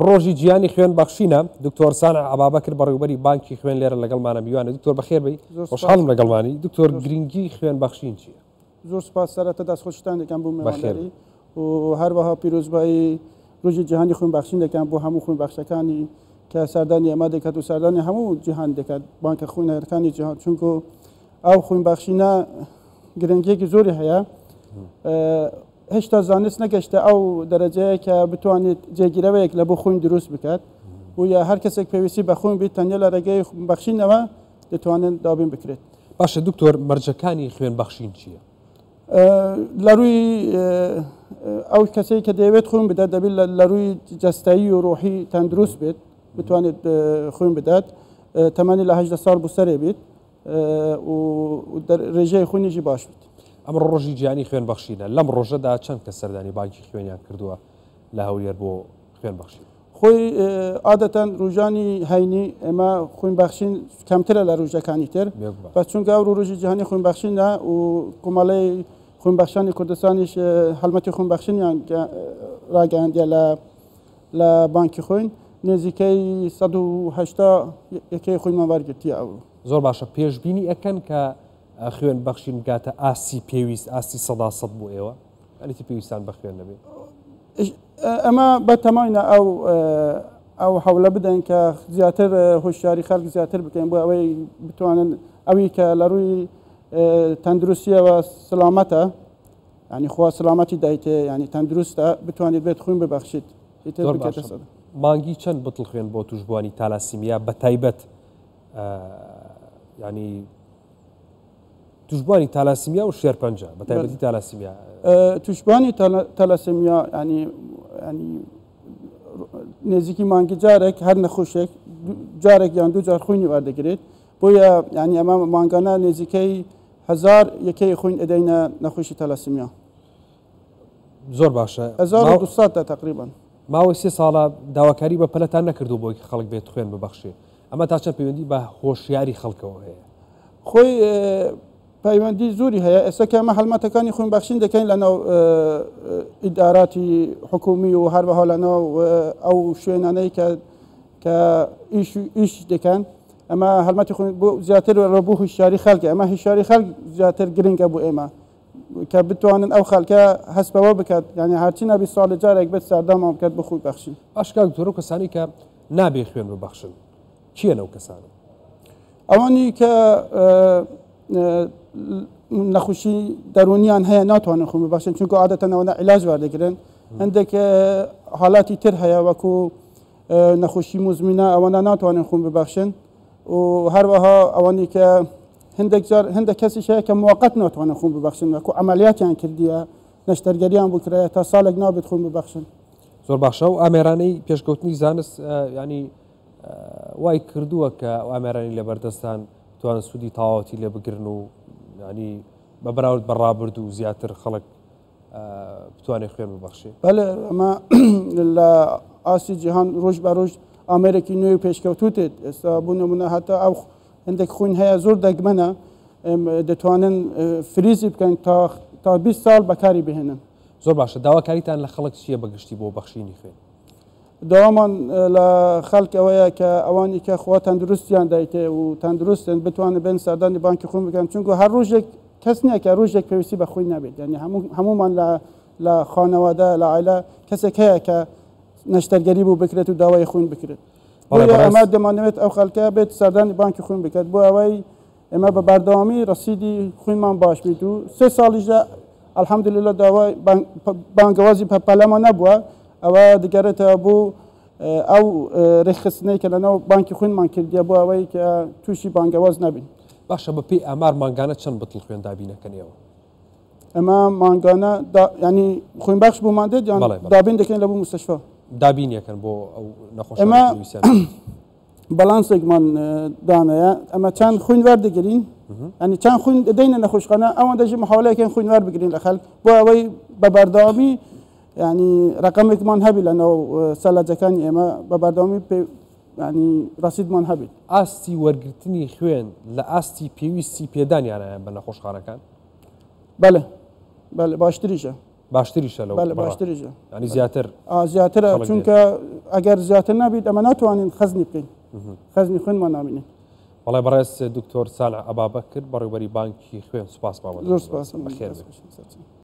ڕۆژی گیانی خوێن بەخشینە دکتۆر سانع عەبابەکر بەڕێوەبەری بانکی خوێن لێرە لەگەڵمانە میوانە دکتۆر بەخێر بی خۆشحاڵم لەگەڵمانی دکتۆر گرنگی خوێن بەخشین چییە؟ زۆر سپاس سەرەتا دەستخۆشتان دەکەم بۆ میوانداری و هەروەها پیرۆزبایی ڕۆژی جیهانی خوێن بەخشین دەکەم بۆ هەموو خوێن بەخشەکانی کە سەردانی ئێمە دەکات و سەردانی هەموو جیهان دەکات بانکە خوێنەرەکانی جیهان چونکە ئەو خوێن بەخشینە گرنگیەکی زۆری هەیە هێشتا زانست نەگەشتە ئەو دەرەجەیە کە بتوانێت جێگیرەوەیەک لە بۆ خوێن دروست بکات و یا هەر کەسێک پێویستی بە خوێن بیت تەنیا لە ڕێگەی خوێن بەخشینەوە دەتوانن دابین بکرێت. باشە دکتۆر مەرجەکانی خوێن بەخشین چییە؟ لە ڕووی ئەو کەسەی کە دەیەوێت خوێن بدات دەبێت لە ڕووی جەستایی و ڕۆحی تەندروست بێت بتوانێت خوێن بدات تەمەنی لە 18 ساڵ بۆ سەرێ بێت و ڕێژەی خوێنیشی باش بێت. ئەمڕۆ ڕۆژی گیانی خوێن بەخشینە لەم ڕۆژەدا چەند کەس سەردانی بانکی خوێنیان کردووە لە هەولێر بۆ خوێن بەخشین؟ خۆی عادەتەن ڕۆژانی هەینی ئێمە خوێن بەخشین کەمترە لە ڕۆژەکانی تر بە چونکە ئەو ڕۆژی جیهانی خوێن بەخشینە و کۆمەڵەی خوێن بەخشانی کوردستانیش هەڵمەتی خوێن بەخشینیان ڕاگەیاندیە لە بانکی خوێن نزیکەی 180 یەکەی خوێنمان وەرگرتیە ئەو. زۆر باشە پێشبینی ئەکەن کە خوێن بەخشین گاتە ئاستی پێویست ئاستی 100% بۆ ئێوە ئەنیتی پێویستان بە خوێن نەبێت؟ ئەمە بەتەماینە ئەو هەوڵە بدەین کە زیاتر هۆشیاری خەڵک زیاتر بکەین بۆ ئەوەی بتوانن ئەوی کە لە ڕووی تەندروستیەوە سلامەتە ینی خوا سلامەتی دایتێ ینی تەندروستە بتوانێت بێت خوێن ببەخشیت. مانگی چەند بتڵ خوێن بۆ توشبوانی تالاسیمیا بە تایبەت ینی توشبوانی تالاسیمیا و شێرپەنجە بە تایبەتی تالاسیمیا توشبوانی تالاسیمیا ینی نێزیکی مانگی جارێک هەر نەخۆشێک جارێک یان دوو جار خوێنی وەردەگرێت بۆیە ینی ئەمە مانگانە نێزیکەی 1000 یەکەی خوێن ئەدەینە نەخۆشی تالاسیمیا. زۆر باشە 1200 تقریبا ماوەی 3 ساڵە داواکاری بە پەلەتان نەکردو بۆی خەڵک بێت خوێن ببەخشێ ئەمە تا چەند پەیوەندی بە هۆشیاری خەڵکەوە هەیە؟ خۆی پەیوەندی زۆری هەیە ئێستا کە ئەمە هەڵمەتەکانی خوێن بەخشین دەکەین لەناو ئیداراتی حکومی و هەروەها لەناو ئەو شوێنانەی کە ئیش دەکەن ئەمە هەڵمەتی خوێن بۆ زیاتر ڕەبوو هوشیاری خەڵکە ئەمە هوشیاری خەڵک زیاتر گرنگە بۆ ئێمە کە بتوانن ئەو خەڵکە هەستەوە بکات ینی هەرچی نەبی ساڵی جارێک بێت سەردامان بکات بە خوێن بەخشین. باشکا دکتۆر کەسانی کە نابێ خوێن ببەخشن چییە ئەو کەسانە؟ ئەوانی کە نەخۆشی دەرونیان هەیە ناتوانن خوێن ببەخشن چونکە عادەتەن ئەوەنە عیلاج وەردەگرن هەندێک حاڵاتی تر هەیە وەکو نەخۆشی مزمینە ئەوەنە ناتوانن خوێن ببەخشن و هەروەها ئەوانی کە هەندێک کەسیش هەیە کە موقت ناتوانن خوێن ببەخشن وەکو عەمەلیاتیان کردیە نەشتەرگەریان بکرێت تا ساڵێک نابێت خوێن ببەخشن. زۆر باشە و ئامێرانەی پێشکەوتنی زانست ینی وای کردووە کە ئامێرانی لەبەردەستان توانن سوودی تەواوەتی لێ بگرن و ینی بە بەراورد بەڕابرد و زیاتر خەڵک بتوانێت خوێن ببەخشێ. بەڵێ ئەمە لە ئاسی جیهان ڕۆژ بە ڕۆژ ئامێرێکی نوێی پێشکەوتوتێت ئێستا بوو نمونە هەتا ئەو هەندێک خوێن هەیە زۆر دەگمەنە دەتوانن فریزی بکەن تا 20 ساڵ بەکاری بهێنن. زۆر باشە داواکاریتان لە خەڵک چییە بەگشتی بۆ بەخشینی خوێن؟ داوامان لە خەڵک ئەوەیە کە ئەوانی کە خوا تەندروستیان دایتێ و تەندروستن بتوانن بێن سەردانی بانکی خوێن بکەن چونکە هەر ڕۆژێک کەس نییە کە ڕۆژێک پێویستی بە خوێن نەبێت ینی هەمومان لە خانەوادە لە عایلە کەسێک هەیە کە نەشتەرگەری بوو بکرێت و داوای خوێن بکرێت ئەمە دەمانەوێت ئەو خەڵکە بێت سەردانی بانکی خوێن بکات بۆ ئەوەی ئێمە بە بەردەوامی ڕەسیدی خوێنمان باش بیت و 3 ساڵیشدا الحەمدولله داوای بانگەوازی پەلەمان نەبووە ئەوە دەگەڕێتەوە بۆ ئەو ڕێکخستنەی کە لەناو بانکی خوێنمان کردیە بۆ ئەوەی کە تووشی بانگەواز نەبین. باشە بەپێی ئامار مانگانە چەند بتڵ خوێن دابینەکەنیەوە؟ ئەمە مانگانە ینی خوێن بەخش بوومان دێت یان دابین دەکەین لە بۆ مستەشفا دابینیەکەن بۆ ئەو نەخۆش ئەمە بەلانسێکمان دانەیە ئەمە چەند خوێن وەردەگرین ینی چەند خوێن دەدەینە نەخۆشخانە ئەوەن دەژی محاولەیەکەن خوێن وەربگرین لە خەڵک بۆ ئەوەی بە بەردەوامی ینی ڕقمێکمان هەبی لەناو سەلاجەکانی ئێمە بە بەردەوامی ینی ڕەسیدمان هەبێت. ئاستی وەرگرتنی خوێن لە ئاستی پێویستی پێدانیانە بە نەخۆشخانەکان؟ بەڵێ بەڵێ باشتریشە باشتریشە لەو باشتریشە ینی زیاترە چونکە ئەگەر زیاتر نبیت ئەمە ناتوانین خەزنی بکەین خەزنی خوێنمان نامینێ وڵای بەڕێز دکتۆر سالح ئەبابەکر بەڕێوەبەری بانکی خوێن سوپاس زۆر سپاس بەخێر بێت.